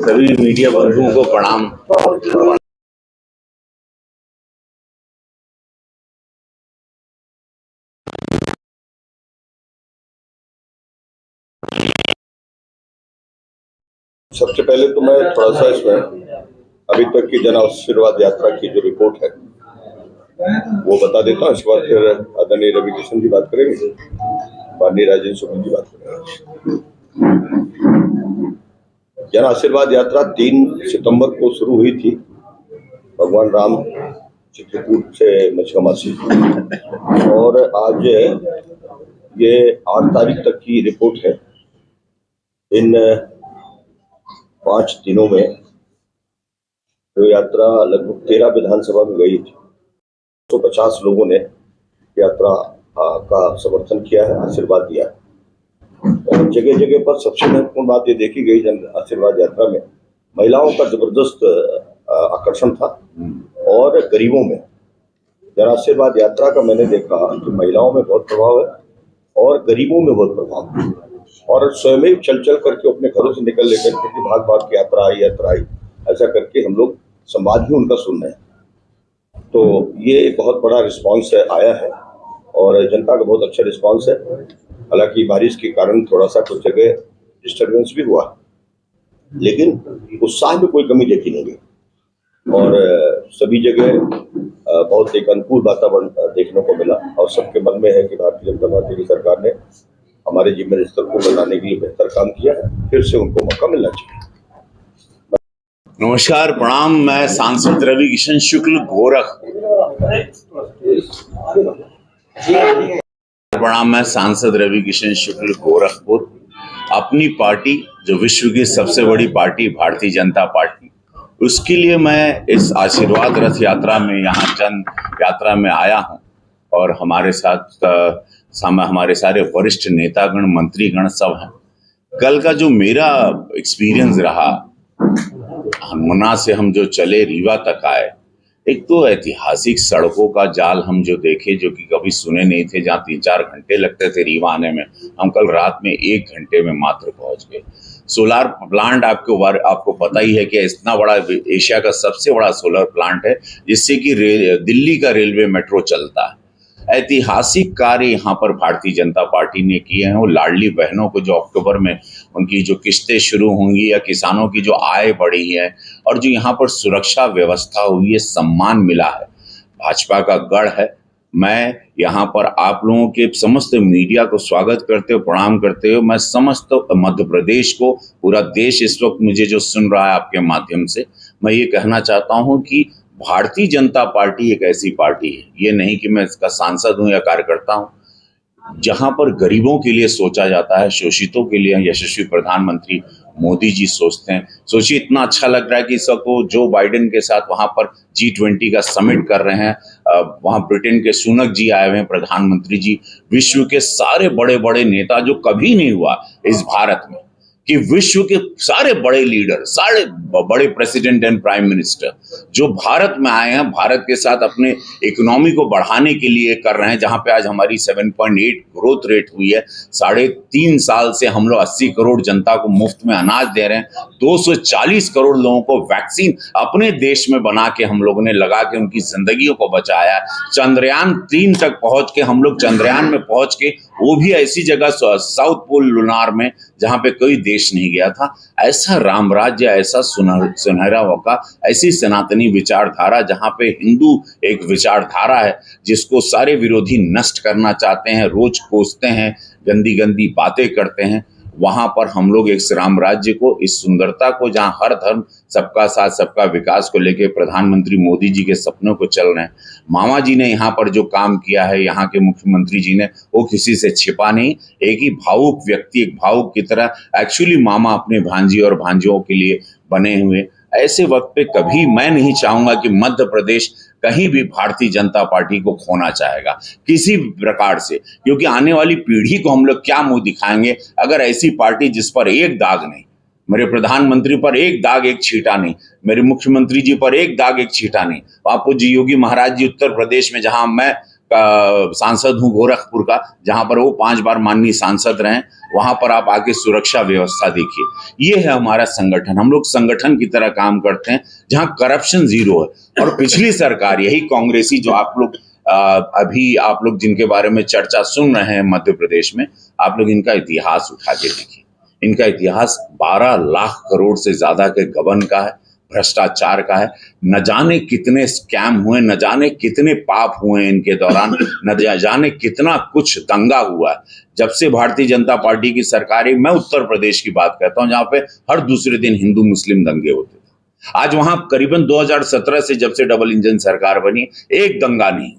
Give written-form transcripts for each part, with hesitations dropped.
सभी मीडिया बंधुओं को प्रणाम। सबसे पहले तो मैं थोड़ा सा इसमें अभी तक की जन आशीर्वाद यात्रा की जो रिपोर्ट है वो बता देता हूँ। इसके बाद फिर आदरणीय रवि किशन जी बात करेंगे, माननीय राजेंद्र शुक्ल जी बात करेंगे। जन आशीर्वाद यात्रा 3 सितंबर को शुरू हुई थी भगवान राम चित्रकूट से मछगमा से, और आज ये 8 तारीख तक की रिपोर्ट है। इन 5 दिनों में जो यात्रा लगभग 13 विधानसभा में गई थी, 150 लोगों ने यात्रा का समर्थन किया है, आशीर्वाद दिया है। और जगह जगह पर सबसे महत्वपूर्ण बात ये देखी गई जन आशीर्वाद यात्रा में महिलाओं का जबरदस्त आकर्षण था, और गरीबों में जन आशीर्वाद यात्रा का मैंने देखा कि महिलाओं में बहुत प्रभाव है और गरीबों में बहुत प्रभाव है। और स्वयं ही चल चल करके अपने घरों से निकल लेकर के भाग भाग की यात्रा आई, ऐसा करके हम लोग संवाद ही उनका सुन रहे हैं। तो ये बहुत बड़ा रिस्पांस आया है और जनता का बहुत अच्छा रिस्पांस है। हालांकि बारिश के कारण थोड़ा सा कुछ जगह डिस्टर्बेंस भी हुआ, लेकिन उत्साह में कोई कमी देखी नहीं गई और सभी जगह बहुत एक अनुकूल वातावरण देखने को मिला। और सबके मन में है कि भारतीय जनता पार्टी की सरकार ने हमारे जीवन स्तर को बनाने के लिए बेहतर काम किया है, फिर से उनको मौका मिलना चाहिए। नमस्कार, प्रणाम। मैं सांसद रवि किशन शुक्ल गोरखपुर। प्रणाम, मैं सांसद रवि किशन शुक्ल गोरखपुर। अपनी पार्टी जो विश्व की सबसे बड़ी पार्टी भारतीय जनता पार्टी, उसके लिए मैं इस आशीर्वाद रथ यात्रा में, यहाँ जन यात्रा में आया हूँ। और हमारे साथ हमारे सारे वरिष्ठ नेतागण, मंत्रीगण सब हैं। कल का जो मेरा एक्सपीरियंस रहा, हनुमना से हम जो चले रीवा तक आए, एक तो ऐतिहासिक सड़कों का जाल हम जो देखे, जो कि कभी सुने नहीं थे। जहाँ 3-4 घंटे लगते थे रीवा आने में, हम कल रात में 1 घंटे में मात्र पहुंच गए। सोलर प्लांट आपको पता ही है कि इतना बड़ा, एशिया का सबसे बड़ा सोलर प्लांट है, जिससे कि दिल्ली का रेलवे मेट्रो चलता है। ऐतिहासिक कार्य यहाँ पर भारतीय जनता पार्टी ने किए हैं। वो लाडली बहनों को जो अक्टूबर में उनकी जो किस्तें शुरू होंगी, या किसानों की जो आय बढ़ी है, और जो यहाँ पर सुरक्षा व्यवस्था हुई है, सम्मान मिला है, भाजपा का गढ़ है। मैं यहाँ पर आप लोगों के समस्त मीडिया को स्वागत करते हुए, प्रणाम करते हुए, मैं समस्त मध्य प्रदेश को, पूरा देश इस वक्त मुझे जो सुन रहा है आपके माध्यम से, मैं ये कहना चाहता हूँ कि भारतीय जनता पार्टी एक ऐसी पार्टी है, ये नहीं कि मैं इसका सांसद हूं या कार्यकर्ता हूं, जहां पर गरीबों के लिए सोचा जाता है, शोषितों के लिए यशस्वी प्रधानमंत्री मोदी जी सोचते हैं। सोचिए, इतना अच्छा लग रहा है कि इस वक्त वो जो बाइडेन के साथ वहां पर G20 का समिट कर रहे हैं। वहां ब्रिटेन के सुनक जी आए हुए हैं, प्रधानमंत्री जी। विश्व के सारे बड़े बड़े नेता, जो कभी नहीं हुआ इस भारत में कि विश्व के सारे बड़े लीडर, सारे बड़े प्रेसिडेंट एंड प्राइम मिनिस्टर जो भारत में आए हैं, भारत के साथ अपने इकोनॉमी को बढ़ाने के लिए कर रहे हैं। जहां पे आज हमारी 7.8 ग्रोथ रेट हुई है। 3.5 साल से हम लोग 80 करोड़ जनता को मुफ्त में अनाज दे रहे हैं। 240 करोड़ लोगों को वैक्सीन अपने देश में बना के हम लोगों ने लगा के उनकी जिंदगियों को बचाया। चंद्रयान 3 तक पहुंच के, हम लोग चंद्रयान में पहुंच के, वो भी ऐसी जगह साउथ पोल लुनार में जहां पे कोई देश नहीं गया था। ऐसा राम राज्य, ऐसा सुनहरा मौका, ऐसी सनातनी विचारधारा, जहां पे हिंदू एक विचारधारा है जिसको सारे विरोधी नष्ट करना चाहते हैं, रोज कोसते हैं, गंदी गंदी बातें करते हैं। वहां पर हम लोग एक राम राज्य को, इस सुंदरता को, जहां हर धर्म सबका साथ सबका विकास को लेके प्रधानमंत्री मोदी जी के सपनों को चल रहे हैं। मामा जी ने यहाँ पर जो काम किया है, यहाँ के मुख्यमंत्री जी ने, वो किसी से छिपा नहीं। एक ही भावुक व्यक्ति, एक भावुक की तरह एक्चुअली मामा अपने भांजी और भांजियों के लिए बने हुए। ऐसे वक्त पे कभी मैं नहीं चाहूंगा कि मध्य प्रदेश कहीं भी भारतीय जनता पार्टी को खोना चाहेगा किसी भी प्रकार से, क्योंकि आने वाली पीढ़ी को हम लोग क्या मुंह दिखाएंगे अगर ऐसी पार्टी जिस पर एक दाग नहीं, मेरे प्रधानमंत्री पर एक दाग एक छींटा नहीं, मेरे मुख्यमंत्री जी पर एक दाग एक छींटा नहीं। बापू जी योगी महाराज जी उत्तर प्रदेश में, जहां मैं सांसद हूं गोरखपुर का, जहां पर वो 5 बार माननीय सांसद रहे, वहां पर आप आके सुरक्षा व्यवस्था देखिए। ये है हमारा संगठन। हम लोग संगठन की तरह काम करते हैं जहां करप्शन जीरो है। और पिछली सरकार, यही कांग्रेसी जो आप लोग अभी आप लोग जिनके बारे में चर्चा सुन रहे हैं मध्य प्रदेश में, आप लोग इनका इतिहास उठा के देखिए। इनका इतिहास 12 लाख करोड़ से ज्यादा के गबन का है, भ्रष्टाचार का है। न जाने कितने स्कैम हुए, न जाने कितने पाप हुए इनके दौरान, न जाने कितना कुछ दंगा हुआ है। जब से भारतीय जनता पार्टी की सरकार है, मैं उत्तर प्रदेश की बात करता हूं, जहां पे हर दूसरे दिन हिंदू मुस्लिम दंगे होते थे। आज वहां करीबन 2017 से जब से डबल इंजन सरकार बनी, एक दंगा नहीं,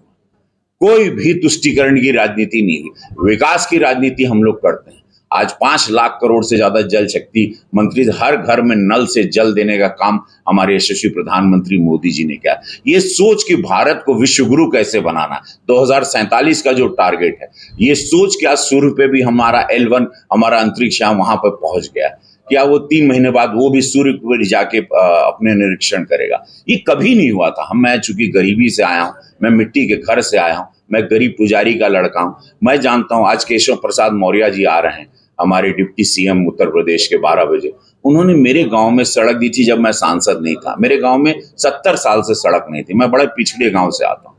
कोई भी तुष्टीकरण की राजनीति नहीं हुई। विकास की राजनीति हम लोग करते हैं। आज 5 लाख करोड़ से ज्यादा जल शक्ति मंत्री, हर घर में नल से जल देने का काम हमारे यशस्वी प्रधानमंत्री मोदी जी ने किया। ये सोच कि भारत को विश्व गुरु कैसे बनाना, 2047 का जो टारगेट है, ये सोच कि आज सूर्य पे भी हमारा L1 हमारा अंतरिक्ष वहां पर पहुंच गया। क्या वो 3 महीने बाद वो भी सूर्य पर जाके अपने निरीक्षण करेगा? ये कभी नहीं हुआ था। मैं चूंकि गरीबी से आया हूं, मैं मिट्टी के घर से आया हूं, मैं गरीब पुजारी का लड़का हूं, मैं जानता हूं। आज केशव प्रसाद मौर्य जी आ रहे हैं, हमारे डिप्टी सीएम उत्तर प्रदेश के, 12 बजे उन्होंने मेरे गांव में सड़क दी थी जब मैं सांसद नहीं था। मेरे गांव में 70 साल से सड़क नहीं थी। मैं बड़े पिछड़े गांव से आता हूं।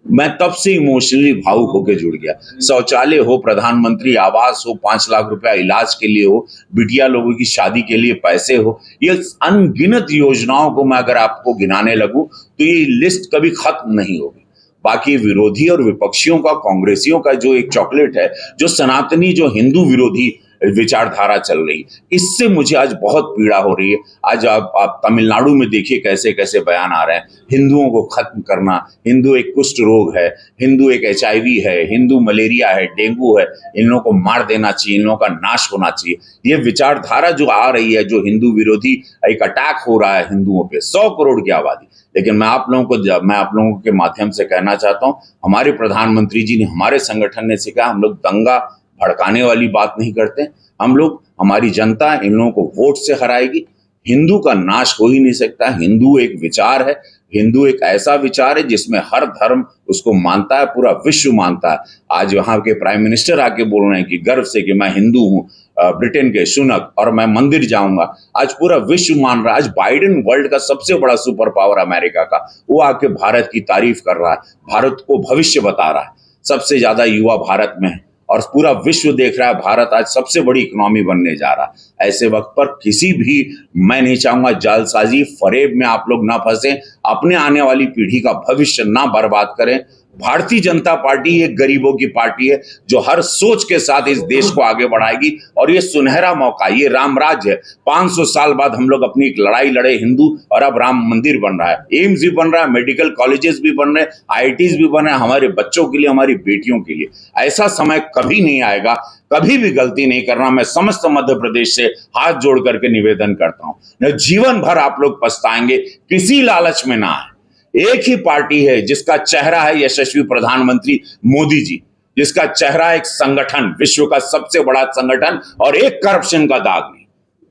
मैं तब से इमोशनली भावुक होकर जुड़ गया। शौचालय हो, प्रधानमंत्री आवास हो, 5 लाख रुपया इलाज के लिए हो, बिटिया लोगों की शादी के लिए पैसे हो, ये अनगिनत योजनाओं को मैं अगर आपको गिनाने लगूं तो ये लिस्ट कभी खत्म नहीं होगी। बाकी विरोधी और विपक्षियों का, कांग्रेसियों का जो एक चॉकलेट है, जो सनातनी, जो हिंदू विरोधी विचारधारा चल रही, इससे मुझे आज बहुत पीड़ा हो रही है। आज आप तमिलनाडु में देखिए कैसे कैसे बयान आ रहे हैं, हिंदुओं को खत्म करना, हिंदू एक कुष्ठ रोग है, हिंदू एक HIV है, हिंदू मलेरिया है, डेंगू है, इन लोगों को मार देना चाहिए, इन लोगों का नाश होना चाहिए। ये विचारधारा जो आ रही है, जो हिंदू विरोधी एक अटैक हो रहा है हिंदुओं पे, 100 करोड़ की आबादी। लेकिन मैं आप लोगों के माध्यम से कहना चाहता हूं, हमारे प्रधानमंत्री जी ने, हमारे संगठन ने सिखाया, हम लोग दंगा भड़काने वाली बात नहीं करते। हम लोग, हमारी जनता इन लोगों को वोट से हराएगी। हिंदू का नाश हो ही नहीं सकता। हिंदू एक विचार है, हिंदू एक ऐसा विचार है जिसमें हर धर्म उसको मानता है, पूरा विश्व मानता है। आज वहां के प्राइम मिनिस्टर आके बोल रहे हैं कि गर्व से कि मैं हिंदू हूं, ब्रिटेन के सुनक, और मैं मंदिर जाऊंगा। आज पूरा विश्व मान रहा है। आज बाइडेन वर्ल्ड का सबसे बड़ा सुपर पावर अमेरिका का, वो आके भारत की तारीफ कर रहा है, भारत को भविष्य बता रहा है। सबसे ज्यादा युवा भारत में है और पूरा विश्व देख रहा है भारत आज सबसे बड़ी इकोनॉमी बनने जा रहा है। ऐसे वक्त पर किसी भी, मैं नहीं चाहूंगा जालसाजी, फरेब में आप लोग ना फंसे, अपने आने वाली पीढ़ी का भविष्य ना बर्बाद करें। भारतीय जनता पार्टी एक गरीबों की पार्टी है जो हर सोच के साथ इस देश को आगे बढ़ाएगी। और ये सुनहरा मौका, ये रामराज है। 500 साल बाद हम लोग अपनी एक लड़ाई लड़े हिंदू, और अब राम मंदिर बन रहा है, एम्स भी बन रहा है, मेडिकल कॉलेजेस भी बन रहे हैं, IITs भी बन रहे हैं, हमारे बच्चों के लिए, हमारी बेटियों के लिए। ऐसा समय कभी नहीं आएगा, कभी भी गलती नहीं करना। मैं समस्त मध्य प्रदेश से हाथ जोड़ करके निवेदन करता हूं, जीवन भर आप लोग पछताएंगे, किसी लालच में ना आए। एक ही पार्टी है जिसका चेहरा है यशस्वी प्रधानमंत्री मोदी जी, जिसका चेहरा एक संगठन, विश्व का सबसे बड़ा संगठन, और एक करप्शन का दाग नहीं।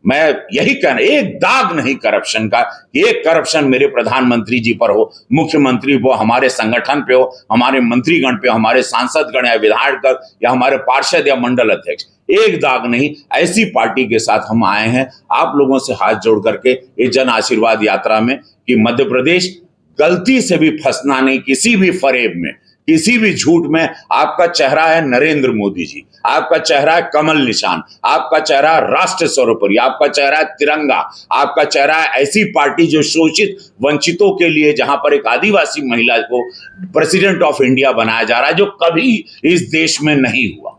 मैं यही कहना, एक दाग नहीं करप्शन का। एक करप्शन मेरे प्रधानमंत्री जी पर हो, मुख्यमंत्री हो, हमारे संगठन पे हो, हमारे मंत्रीगण पे, हमारे सांसदगण या विधायक या हमारे पार्षद या मंडल अध्यक्ष, एक दाग नहीं। ऐसी पार्टी के साथ हम आए हैं आप लोगों से हाथ जोड़ करके ये जन आशीर्वाद यात्रा में, कि मध्य प्रदेश गलती से भी फंसना नहीं किसी भी फरेब में, किसी भी झूठ में। आपका चेहरा है नरेंद्र मोदी जी, आपका चेहरा है कमल निशान, आपका चेहरा है राष्ट्र सर्वोपरि, आपका चेहरा है तिरंगा, आपका चेहरा है ऐसी पार्टी जो शोषित वंचितों के लिए, जहां पर एक आदिवासी महिला को प्रेसिडेंट ऑफ इंडिया बनाया जा रहा है, जो कभी इस देश में नहीं हुआ।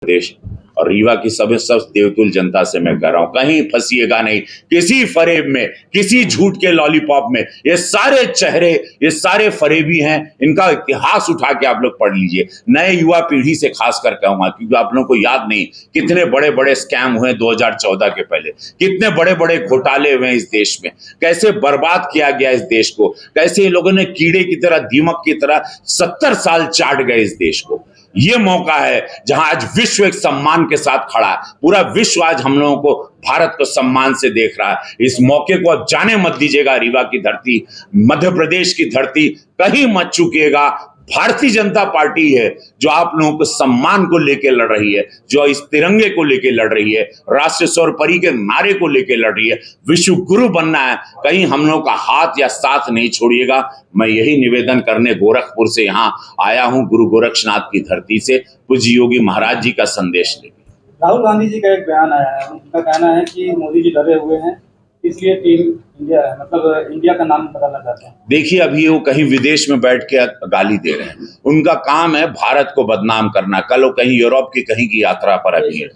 देश और रीवा की सब देवतुल जनता से मैं कह रहा हूं, कहीं फंसिएगा नहीं किसी फरेब में, किसी झूठ के लॉलीपॉप में। ये सारे चेहरे, ये सारे फरेबी हैं, इनका इतिहास उठा के आप लोग पढ़ लीजिए। नए युवा पीढ़ी से खास कर कहूंगा, क्योंकि आप लोगों को याद नहीं कितने बड़े बड़े स्कैम हुए 2014 के पहले, कितने बड़े बड़े घोटाले हुए इस देश में, कैसे बर्बाद किया गया इस देश को, कैसे इन लोगों ने कीड़े की तरह, दीमक की तरह 70 साल चाट गए इस देश को। ये मौका है जहां आज विश्व एक सम्मान के साथ खड़ा है। पूरा विश्व आज हम लोगों को, भारत को सम्मान से देख रहा है। इस मौके को अब जाने मत दीजिएगा। रीवा की धरती, मध्य प्रदेश की धरती, कहीं मत चूकिएगा। भारतीय जनता पार्टी है जो आप लोगों को सम्मान को लेकर लड़ रही है, जो इस तिरंगे को लेकर लड़ रही है, राष्ट्र सर्वोपरि के नारे को लेकर लड़ रही है। विश्व गुरु बनना है, कहीं हम लोगों का हाथ या साथ नहीं छोड़िएगा। मैं यही निवेदन करने गोरखपुर से यहाँ आया हूँ, गुरु गोरक्षनाथ की धरती से, पूज्य योगी महाराज जी का संदेश लेकर। राहुल गांधी जी का एक बयान आया है, उनका कहना है कि मोदी जी डरे हुए हैं, इसलिए टीम इंडिया है, मतलब इंडिया का नाम बदलना चाहते हैं। देखिए, अभी वो कहीं विदेश में बैठ के गाली दे रहे हैं। उनका काम है भारत को बदनाम करना। कल वो कहीं यूरोप की कहीं की यात्रा पर अभी है,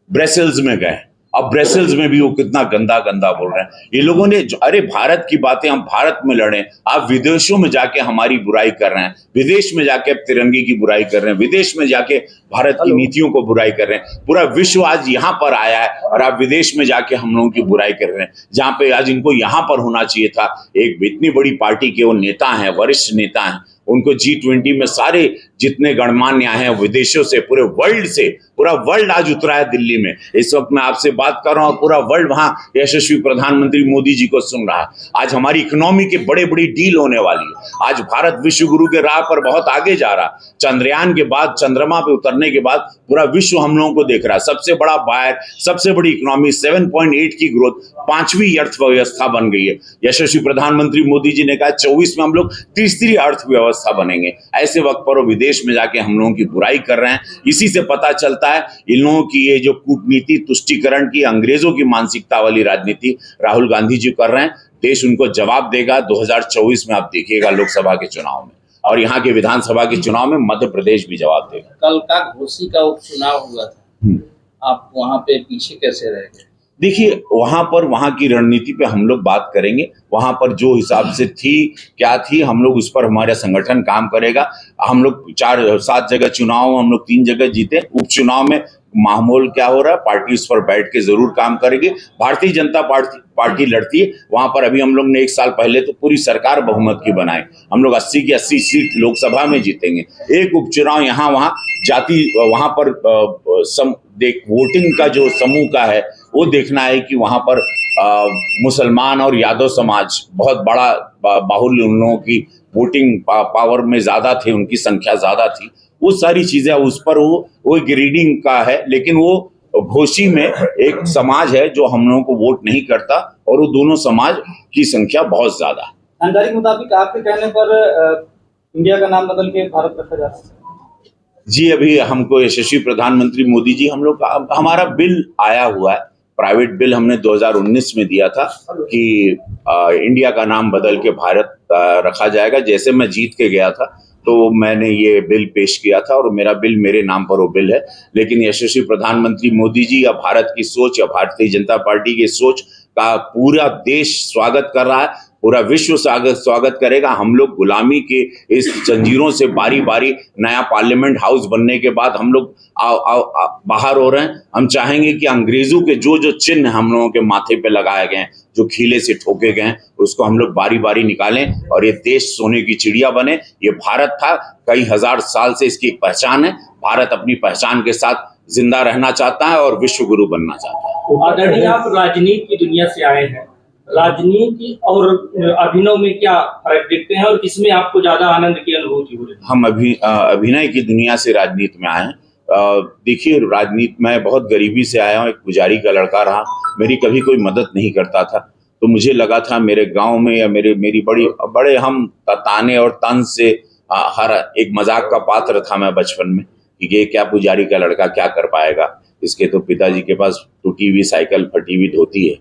ब्रसेल्स में गए। अब ब्रसेल्स में भी वो कितना गंदा गंदा बोल रहे हैं। ये लोगों ने अरे भारत की बातें, हम भारत में लड़े, आप विदेशों में जाके हमारी बुराई कर रहे हैं, विदेश में जाके अब तिरंगे की बुराई कर रहे हैं, विदेश में जाके भारत की नीतियों को बुराई कर रहे हैं। पूरा विश्व आज यहाँ पर आया है और आप विदेश में जाके हम लोगों की बुराई कर रहे हैं, जहां पे आज इनको यहाँ पर होना चाहिए था। एक इतनी बड़ी पार्टी के वो नेता हैं, वरिष्ठ नेता हैं, उनको G20 में सारे जितने गणमान्य हैं विदेशों से, पूरे वर्ल्ड से, पूरा वर्ल्ड आज उतरा है दिल्ली में। इस वक्त मैं आपसे बात कर रहा हूं, पूरा वर्ल्ड वहां यशस्वी प्रधानमंत्री मोदी जी को सुन रहा है। आज हमारी इकोनॉमी के बड़े बड़ी डील होने वाली है। आज भारत विश्व गुरु के राह पर बहुत आगे जा रहा है। चंद्रयान के बाद, चंद्रमा पे उतरने के बाद पूरा विश्व हम लोगों को देख रहा है। सबसे बड़ा बायर, सबसे बड़ी इकोनॉमी, 7.8 की ग्रोथ, 5वीं अर्थव्यवस्था बन गई है। यशस्वी प्रधानमंत्री मोदी जी ने कहा 24 में हम लोग तीसरी अर्थव्यवस्था बनेंगे। ऐसे वक्त पर वो विदेश में जाके हम लोगों की बुराई कर रहे हैं। इसी से पता चलता है इन लोगों की ये जो कूटनीति, तुष्टीकरण की, अंग्रेजों की मानसिकता वाली राजनीति राहुल गांधी जी कर रहे हैं। देश उनको जवाब देगा 2024 में। आप देखिएगा लोकसभा के चुनाव में, और यहाँ के विधानसभा के चुनाव में मध्य प्रदेश भी जवाब देगा। कल का घोसी का उपचुनाव हुआ था, आप वहां पे पीछे कैसे रह गए? देखिए, वहां पर वहां की रणनीति पे हम लोग बात करेंगे। वहां पर जो हिसाब से थी, क्या थी, हम लोग उस पर, हमारा संगठन काम करेगा। हम लोग 4-7 जगह चुनाव, हम लोग 3 जगह जीते। उपचुनाव में माहौल क्या हो रहा है, पार्टी उस पर बैठ के जरूर काम करेगी। भारतीय जनता पार्टी लड़ती है वहां पर। अभी हम लोग ने 1 साल पहले तो पूरी सरकार बहुमत की बनाई। हम लोग 80 की 80 सीट लोकसभा में जीतेंगे। एक उपचुनाव यहाँ वहां जाति, वहां पर वोटिंग का जो समूह का है वो देखना है कि वहां पर मुसलमान और यादव समाज बहुत बड़ा बाहुल्य, उन लोगों की वोटिंग पावर में ज्यादा थे, उनकी संख्या ज्यादा थी। वो सारी चीजें उस पर वो एक रीडिंग का है। लेकिन वो घोसी में एक समाज है जो हम लोगों को वोट नहीं करता, और वो दोनों समाज की संख्या बहुत ज्यादा है। जानकारी के मुताबिक आपके कहने पर इंडिया का नाम बदल के भारत रखा जा सकता है। जी, अभी हमको यशस्वी प्रधानमंत्री मोदी जी, हम लोग हमारा बिल आया हुआ है, प्राइवेट बिल हमने 2019 में दिया था कि इंडिया का नाम बदल के भारत रखा जाएगा। जैसे मैं जीत के गया था तो मैंने ये बिल पेश किया था, और मेरा बिल, मेरे नाम पर वो बिल है। लेकिन यशस्वी प्रधानमंत्री मोदी जी या भारत की सोच या भारतीय जनता पार्टी की सोच का पूरा देश स्वागत कर रहा है, पूरा विश्व स्वागत करेगा। हम लोग गुलामी के इस जंजीरों से बारी बारी, नया पार्लियामेंट हाउस बनने के बाद हम लोग बाहर हो रहे हैं। हम चाहेंगे कि अंग्रेजों के जो चिन्ह हम लोगों के माथे पे लगाए गए हैं, जो खीले से ठोके गए हैं, उसको हम लोग बारी बारी निकालें और ये देश सोने की चिड़िया बने। ये भारत था, कई हजार साल से इसकी एक पहचान है। भारत अपनी पहचान के साथ जिंदा रहना चाहता है और विश्व गुरु बनना चाहता है। आदरणीय, आप राजनीति की दुनिया से आए हैं, राजनीति और अभिनय में क्या फर्क देखते हैं और किसमें आपको ज्यादा आनंद की अनुभूति हो रही है? हम अभिनय की दुनिया से राजनीति में आए हैं। देखिए, राजनीति में बहुत गरीबी से आया हूँ, एक पुजारी का लड़का रहा, मेरी कभी कोई मदद नहीं करता था। तो मुझे लगा था मेरे गांव में या मेरी बड़े हम ताने और तंज से हर एक मजाक का पात्र था मैं बचपन में, कि ये क्या पुजारी का लड़का क्या कर पाएगा, इसके तो पिताजी के पास टूटी हुई साइकिल, फटी हुई धोती है।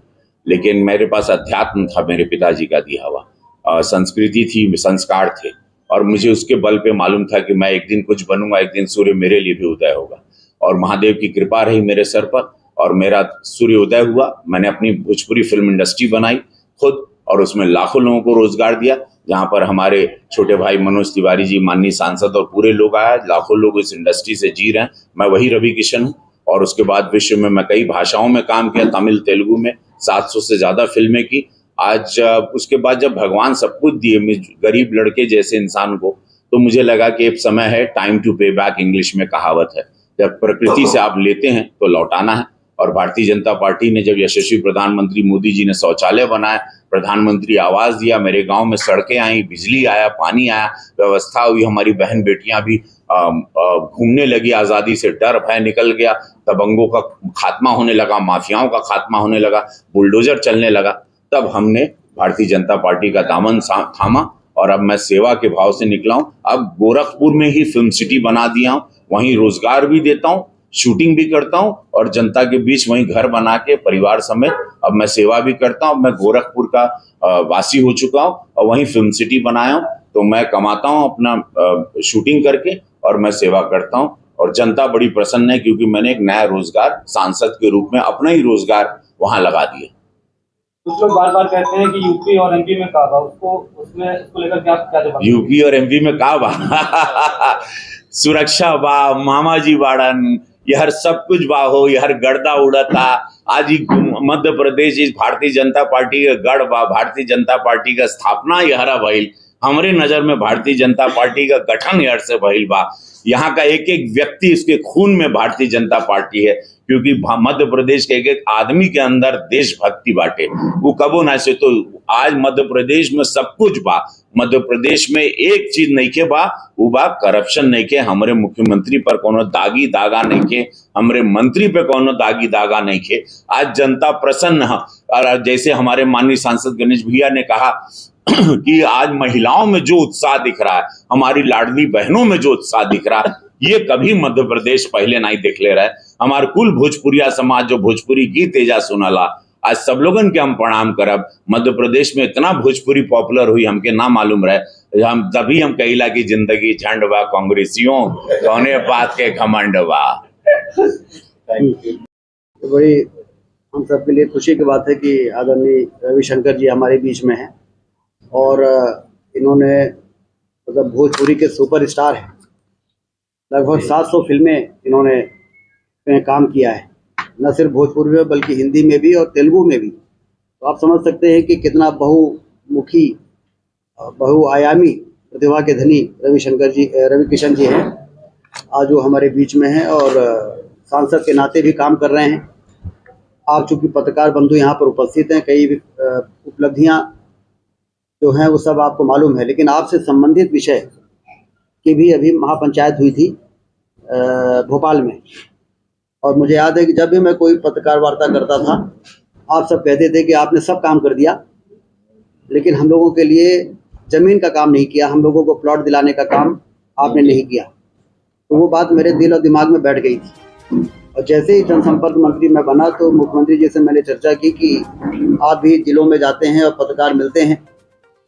लेकिन मेरे पास अध्यात्म था, मेरे पिताजी का दिया हुआ, संस्कृति थी, संस्कार थे, और मुझे उसके बल पे मालूम था कि मैं एक दिन कुछ बनूंगा, एक दिन सूर्य मेरे लिए भी उदय होगा। और महादेव की कृपा रही मेरे सर पर, और मेरा सूर्य उदय हुआ। मैंने अपनी भोजपुरी फिल्म इंडस्ट्री बनाई खुद, और उसमें लाखों लोगों को रोजगार दिया, जहां पर हमारे छोटे भाई मनोज तिवारी जी, माननीय सांसद, और पूरे लोग आए। लाखों लोग इस इंडस्ट्री से जी रहे हैं। मैं वही रवि किशन हूँ। और उसके बाद विश्व में मैं कई भाषाओं में काम किया, तमिल, तेलुगु में 700 से ज्यादा फिल्में की। आज उसके बाद जब भगवान सब कुछ दिए, गरीब लड़के जैसे इंसान को, तो मुझे लगा कि अब समय है, टाइम टू पे बैक, इंग्लिश में कहावत है, जब प्रकृति से आप लेते हैं तो लौटाना है। और भारतीय जनता पार्टी ने जब यशस्वी प्रधानमंत्री मोदी जी ने शौचालय बनाया, प्रधानमंत्री आवास दिया, मेरे गांव में सड़कें आई, बिजली आया, पानी आया, व्यवस्था हुई, हमारी बहन बेटियां भी घूमने लगी आज़ादी से, डर भय निकल गया, दबंगों का खात्मा होने लगा, माफियाओं का खात्मा होने लगा, बुलडोजर चलने लगा, तब हमने भारतीय जनता पार्टी का दामन थामा और अब मैं सेवा के भाव से निकला हूं। अब गोरखपुर में ही फिल्म सिटी बना दिया हूं, वहीं रोजगार भी देता हूं, शूटिंग भी करता हूं और जनता के बीच वहीं घर बना के परिवार समेत अब मैं सेवा भी करता हूं। मैं गोरखपुर का वासी हो चुका हूं और वहीं फिल्म सिटी बनाया हूं, तो मैं कमाता हूं अपना शूटिंग करके और मैं सेवा करता हूं और जनता बड़ी प्रसन्न है, क्योंकि मैंने एक नया रोजगार सांसद के रूप में अपना ही रोजगार वहां लगा दिया। कुछ लोग बार बार कहते हैं कि यूपी और एमपी में कहा उसको उसको लेकर क्या जवाब? यूपी और एमपी में का बा सुरक्षा बा, मामा जी बाड़न, यहर सब कुछ बा हो, यहर गर्दा उड़ता। आज ही मध्य प्रदेश इस भारतीय जनता पार्टी का गढ़ बा, भारतीय जनता पार्टी का स्थापना यहरा भइल, हमरे नजर में भारतीय जनता पार्टी का गठन यहर से भइल बा। यहाँ का एक एक व्यक्ति, इसके खून में भारतीय जनता पार्टी है, क्योंकि मध्य प्रदेश के एक एक आदमी के अंदर देशभक्ति बाटे, वो कबो ना से। तो आज मध्य प्रदेश में सब कुछ बा, मध्य प्रदेश में एक चीज नहीं के बा, वो बा करप्शन नहीं के, हमारे मुख्यमंत्री पर कोनो दागी दागा नहीं के, हमारे मंत्री पे कोनो दागी दागा नहीं के। आज जनता प्रसन्न है। और जैसे हमारे माननीय सांसद गणेश भैया ने कहा कि आज महिलाओं में जो उत्साह दिख रहा है, हमारी लाडली बहनों में जो उत्साह दिख रहा है, ये कभी मध्य प्रदेश पहले नहीं देख ले रहा है। हमारे कुल भोजपुरिया समाज जो भोजपुरी गीत तेजा सुनला, आज सब लोगन के हम प्रणाम करब। मध्य प्रदेश में इतना भोजपुरी पॉपुलर हुई हमके ना मालूम रहे, हम तभी हम कहिला कि जिंदगी झंड बा, कांग्रेसियों कौने बात के घमंड बा। तो बड़ी हम सबके लिए खुशी की बात है कि आदरणीय रविशंकर जी हमारे बीच में हैं और इन्होंने मतलब भोजपुरी के सुपरस्टार हैं। लगभग 700 फिल्में इन्होंने काम किया है, न सिर्फ भोजपुरी में बल्कि हिंदी में भी और तेलुगु में भी। तो आप समझ सकते हैं कि कितना बहुमुखी बहुआयामी प्रतिभा के धनी रविकिशन जी हैं, आज वो हमारे बीच में हैं और सांसद के नाते भी काम कर रहे हैं। आप चूँकि पत्रकार बंधु यहाँ पर उपस्थित हैं, कई उपलब्धियाँ जो हैं वो सब आपको मालूम है, लेकिन आपसे संबंधित विषय की भी अभी महापंचायत हुई थी भोपाल में। और मुझे याद है कि जब भी मैं कोई पत्रकार वार्ता करता था, आप सब कहते थे कि आपने सब काम कर दिया, लेकिन हम लोगों के लिए ज़मीन का काम नहीं किया, हम लोगों को प्लॉट दिलाने का काम आपने नहीं किया। तो वो बात मेरे दिल और दिमाग में बैठ गई थी। और जैसे ही जनसंपर्क मंत्री मैं बना तो मुख्यमंत्री जी से मैंने चर्चा की कि आप भी जिलों में जाते हैं और पत्रकार मिलते हैं।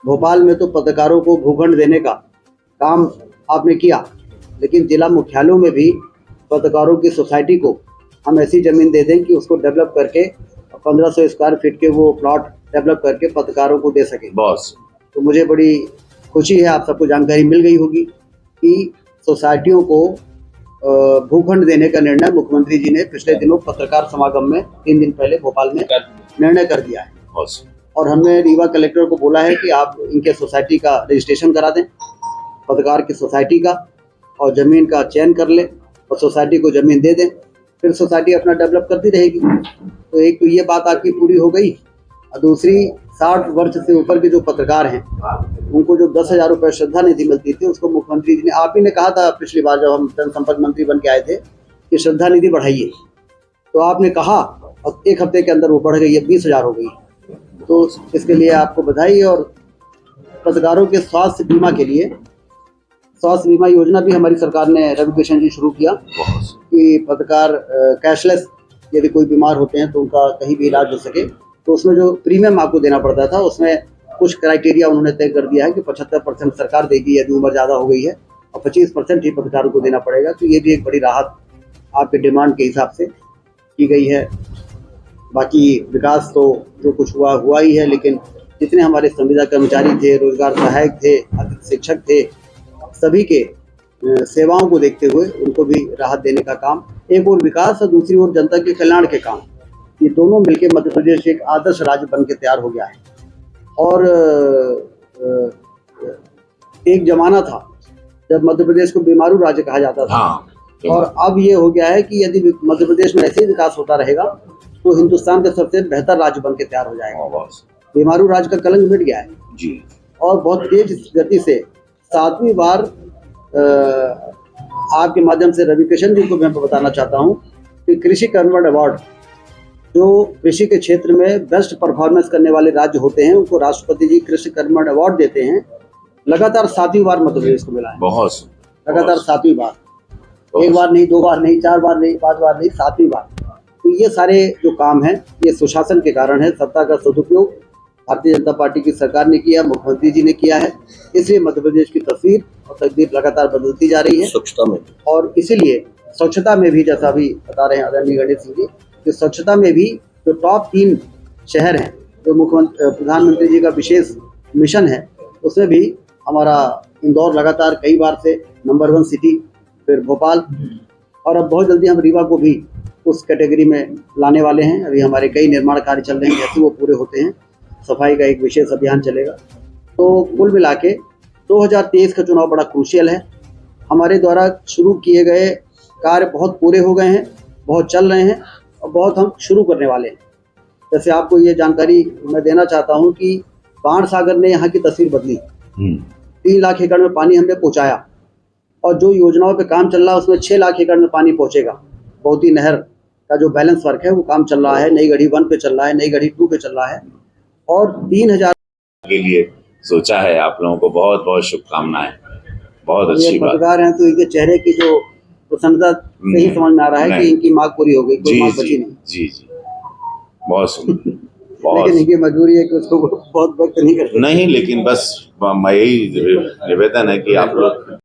भोपाल में तो पत्रकारों को भूखंड देने का काम आपने किया, लेकिन जिला मुख्यालयों में भी पत्रकारों की सोसाइटी को हम ऐसी ज़मीन दे दें कि उसको डेवलप करके 1500 स्क्वायर फीट के वो प्लॉट डेवलप करके पत्रकारों को दे सकें। बॉस, तो मुझे बड़ी खुशी है, आप सबको जानकारी मिल गई होगी कि सोसाइटियों को भूखंड देने का निर्णय मुख्यमंत्री जी ने पिछले दिनों पत्रकार समागम में 3 दिन पहले भोपाल में निर्णय कर दिया है। बॉस, और हमने रीवा कलेक्टर को बोला है कि आप इनके सोसाइटी का रजिस्ट्रेशन करा दें, पत्रकार की सोसाइटी का, और ज़मीन का चयन कर लें और सोसाइटी को ज़मीन दे दें, फिर सोसाइटी अपना डेवलप करती रहेगी। तो एक तो ये बात आपकी पूरी हो गई, और दूसरी 60 वर्ष से ऊपर के जो पत्रकार हैं उनको जो 10,000 रुपये श्रद्धा निधि मिलती थी, उसको मुख्यमंत्री जी ने, आप ही ने कहा था पिछली बार जब हम जनसंपर्क मंत्री बन के आए थे कि श्रद्धा निधि बढ़ाइए, तो आपने कहा और 1 हफ्ते के अंदर वो बढ़ गई है, 20,000 हो गई। तो इसके लिए आपको बधाई। और पत्रकारों के स्वास्थ्य बीमा के लिए स्वास्थ्य बीमा योजना भी हमारी सरकार ने रविकिशन जी शुरू किया कि पत्रकार कैशलेस यदि कोई बीमार होते हैं तो उनका कहीं भी इलाज हो सके। तो उसमें जो प्रीमियम आपको देना पड़ता था, उसमें कुछ क्राइटेरिया उन्होंने तय कर दिया है कि 75% सरकार देगी यदि उम्र ज़्यादा हो गई है, और 25% ही पत्रकारों को देना पड़ेगा। तो ये भी एक बड़ी राहत आपके डिमांड के हिसाब से की गई है। बाकी विकास तो जो कुछ हुआ ही है, लेकिन जितने हमारे संविदा कर्मचारी थे, रोजगार सहायक थे, शिक्षक थे, सभी के सेवाओं को देखते हुए उनको भी राहत देने का काम, एक और विकास और दूसरी ओर जनता के कल्याण के काम, ये दोनों मिलकर मध्य प्रदेश एक आदर्श राज्य बन के तैयार हो गया है। और एक जमाना था जब मध्य प्रदेश को बीमारू राज्य कहा जाता था। हाँ और अब ये हो गया है कि यदि मध्य प्रदेश में ऐसे ही विकास होता रहेगा तो हिंदुस्तान का सबसे बेहतर राज्य बन के तैयार हो जाएगा। बस बीमारू राज्य का कलंक मिट गया है जी। और बहुत तेज गति से 7वीं बार आपके माध्यम से रवि किशन जी को मैं बताना चाहता हूँ कि कृषि कर्मण अवार्ड जो कृषि के क्षेत्र में बेस्ट परफॉर्मेंस करने वाले राज्य होते हैं उनको राष्ट्रपति जी कृषि कर्मण अवार्ड देते हैं। लगातार 7वीं बार मध्य प्रदेश को मिला है, बहुत लगातार 7वीं बार, एक बार नहीं, 2 बार नहीं, 4 बार नहीं, 5 बार नहीं, 7वीं बार। तो ये सारे जो काम हैं ये सुशासन के कारण है। सत्ता का सदुपयोग भारतीय जनता पार्टी की सरकार ने किया, मुख्यमंत्री जी ने किया है, इसलिए मध्य प्रदेश की तस्वीर और तकदीर लगातार बदलती जा रही है। स्वच्छता में और इसीलिए स्वच्छता में भी, जैसा अभी बता रहे हैं आदरणीय गणेश सिंह जी, कि स्वच्छता में भी जो टॉप 3 शहर हैं जो प्रधानमंत्री जी का विशेष मिशन है उसमें भी हमारा इंदौर लगातार कई बार से नंबर 1 सिटी, फिर भोपाल, और अब बहुत जल्दी हम रीवा को भी उस कैटेगरी में लाने वाले हैं। अभी हमारे कई निर्माण कार्य चल रहे हैं, जैसे वो पूरे होते हैं सफाई का एक विशेष अभियान चलेगा। तो कुल मिला के 2023 का चुनाव बड़ा क्रूशियल है। हमारे द्वारा शुरू किए गए कार्य बहुत पूरे हो गए हैं, बहुत चल रहे हैं और बहुत हम शुरू करने वाले हैं। जैसे आपको ये जानकारी मैं देना चाहता हूँ कि बाण सागर ने यहाँ की तस्वीर बदली। 3 लाख एकड़ में पानी हमने पहुँचाया और जो योजनाओं पे काम चल रहा है उसमें 6 लाख एकड़ में पानी पहुँचेगा। बहुत ही नहर का जो बैलेंस वर्क है वो काम चल रहा है, नई गढ़ी 1 पे चल रहा है, नई गढ़ी 2 पे चल रहा है और 3000 के लिए सोचा है। आप लोगों को बहुत बहुत शुभकामनाएं। बहुत अच्छी बात। पत्रकार हैं तो इनके चेहरे की जो प्रसन्नता से ही समझ में आ रहा है कि इनकी मांग पूरी हो गई, कोई मांग बची नहीं। जी जी, बहुत सुंदर। लेकिन इनकी मजबूरी है कि उसको बहुत वक्त नहीं कर सकते। नहीं, लेकिन बस यही निवेदन है कि आप लोग